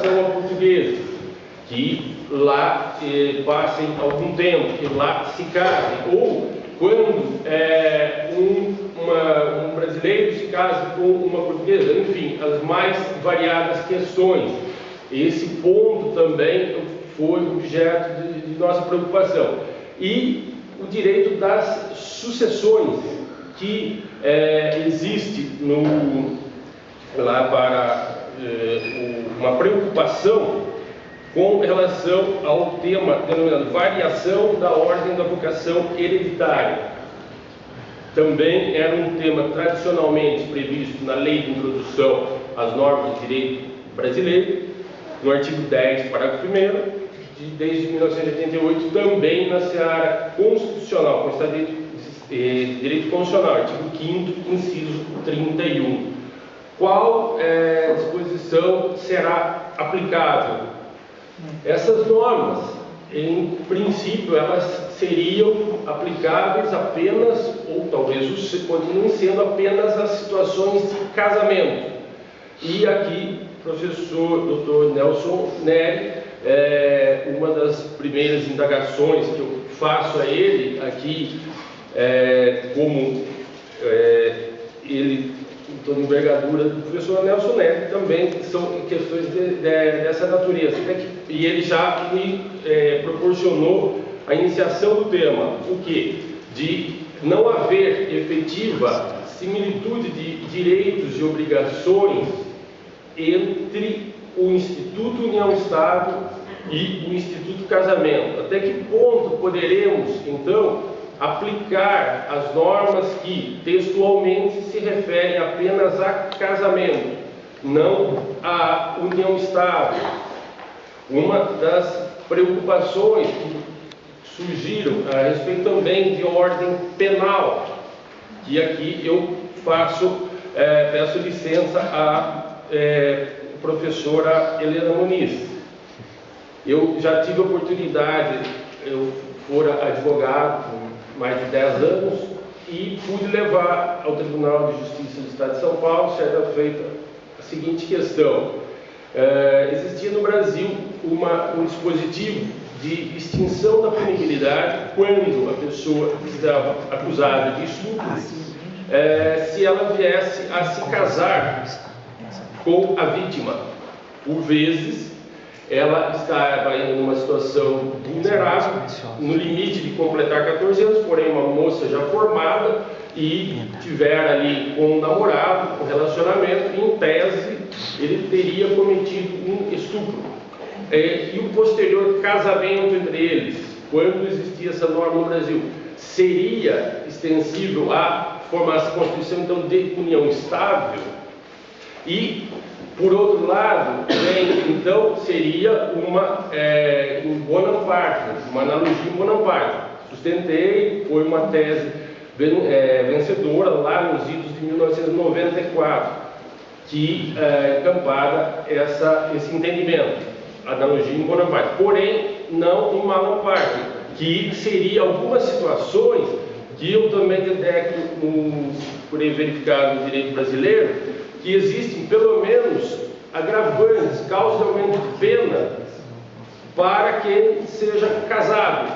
relação ao português, que lá passem algum tempo, que lá se casem, ou quando um brasileiro se casa com uma portuguesa, enfim, as mais variadas questões. Esse ponto também foi objeto de nossa preocupação. E o direito das sucessões, que existe lá para uma preocupação com relação ao tema denominado variação da ordem da vocação hereditária. Também era um tema tradicionalmente previsto na Lei de Introdução às Normas de Direito Brasileiro, no artigo 10, parágrafo 1º, desde 1988, também na seara constitucional, consta de Direito Constitucional, artigo 5º, inciso 31. Qual disposição será aplicável? Essas normas, em princípio, elas seriam aplicáveis apenas, ou talvez continuem sendo apenas as situações de casamento. E aqui, professor Dr. Nelson Nery, uma das primeiras indagações que eu faço a ele aqui, como ele, em toda a envergadura do professor Nelson Nery, também são questões dessa natureza. E ele já me proporcionou a iniciação do tema, o quê? De não haver efetiva similitude de direitos e obrigações entre o Instituto União Estável e o Instituto Casamento. Até que ponto poderemos, então, aplicar as normas que textualmente se referem apenas a casamento, não à união estável? Uma das preocupações que surgiram a respeito também de ordem penal, que aqui eu peço licença à professora Helena Muniz. Eu já tive a oportunidade, eu fora advogado por mais de 10 anos e pude levar ao Tribunal de Justiça do Estado de São Paulo, certa feita, a seguinte questão. Existia no Brasil um dispositivo de extinção da punibilidade quando a pessoa estava acusada de estupro, se ela viesse a se casar com a vítima. Por vezes, ela estava em uma situação vulnerável, no limite de completar 14 anos, porém uma moça já formada e tiver ali com um namorado, um relacionamento, e em tese ele teria cometido um estupro. E o posterior casamento entre eles, quando existia essa norma no Brasil, seria extensível à formação, constituição então de união estável? E, por outro lado, então, seria em bonam parte, uma analogia em bonam parte. Sustentei, foi uma tese vencedora lá nos idos de 1994, que encampara esse entendimento, analogia em bonam parte, porém, não em malum parte, que seria algumas situações que eu também detecto, por verificar no direito brasileiro, que existem pelo menos agravantes, causas de aumento de pena para quem seja casado,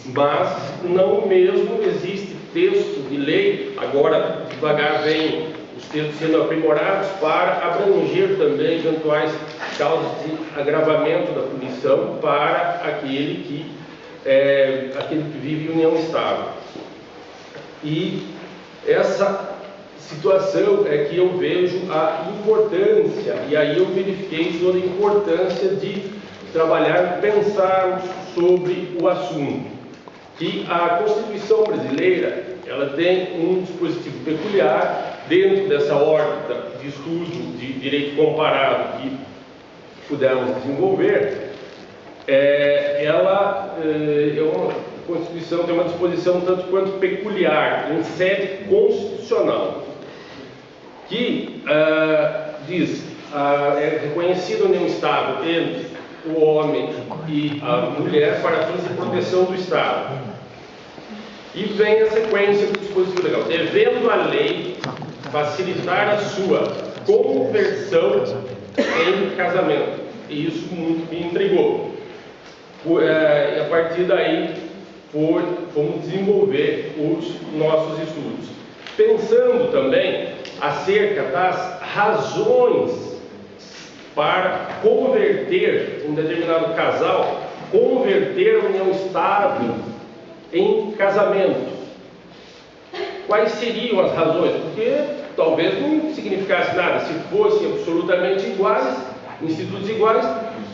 mas não mesmo existe texto de lei, agora devagar vem os textos sendo aprimorados para abranger também eventuais causas de agravamento da punição para aquele que vive em união estável. E essa situação é que eu vejo a importância, e aí eu verifiquei toda a importância de trabalhar, pensar sobre o assunto, que a Constituição brasileira, ela tem um dispositivo peculiar dentro dessa órbita de estudo de direito comparado que pudermos desenvolver. A Constituição tem uma disposição tanto quanto peculiar em sede constitucional, que diz, é reconhecida a união estável entre o homem e a mulher para fins de proteção do Estado. E vem a sequência do dispositivo legal, devendo a lei facilitar a sua conversão em casamento. e isso muito me intrigou. E a partir daí fomos desenvolver os nossos estudos, pensando também acerca das razões para converter um determinado casal, converter a união estável em casamento. Quais seriam as razões? Porque talvez não significasse nada. Se fossem absolutamente iguais, institutos iguais,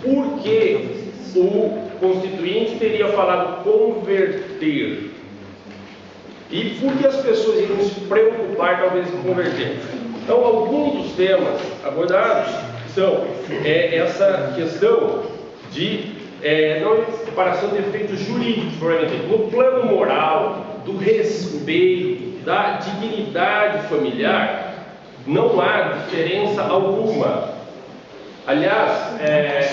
por que o Constituinte teria falado converter? E por que as pessoas iriam se preocupar, talvez, em converter? Então, alguns dos temas abordados são essa questão de não separação de efeitos jurídicos, provavelmente, no plano moral, do respeito, da dignidade familiar, não há diferença alguma. Aliás,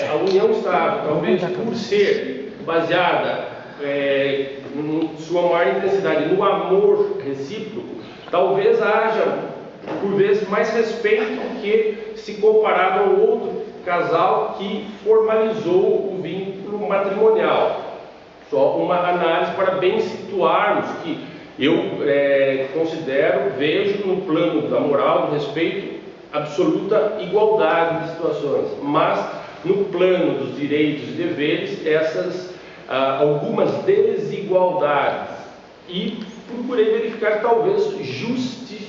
a união estável, talvez por ser baseada em sua maior intensidade no amor recíproco, talvez haja, por vezes, mais respeito do que se comparado ao outro casal que formalizou o vínculo matrimonial. Só uma análise para bem situarmos que eu vejo no plano da moral, do respeito, absoluta igualdade de situações, mas no plano dos direitos e deveres, essas algumas desigualdades, e procurei verificar talvez justificativas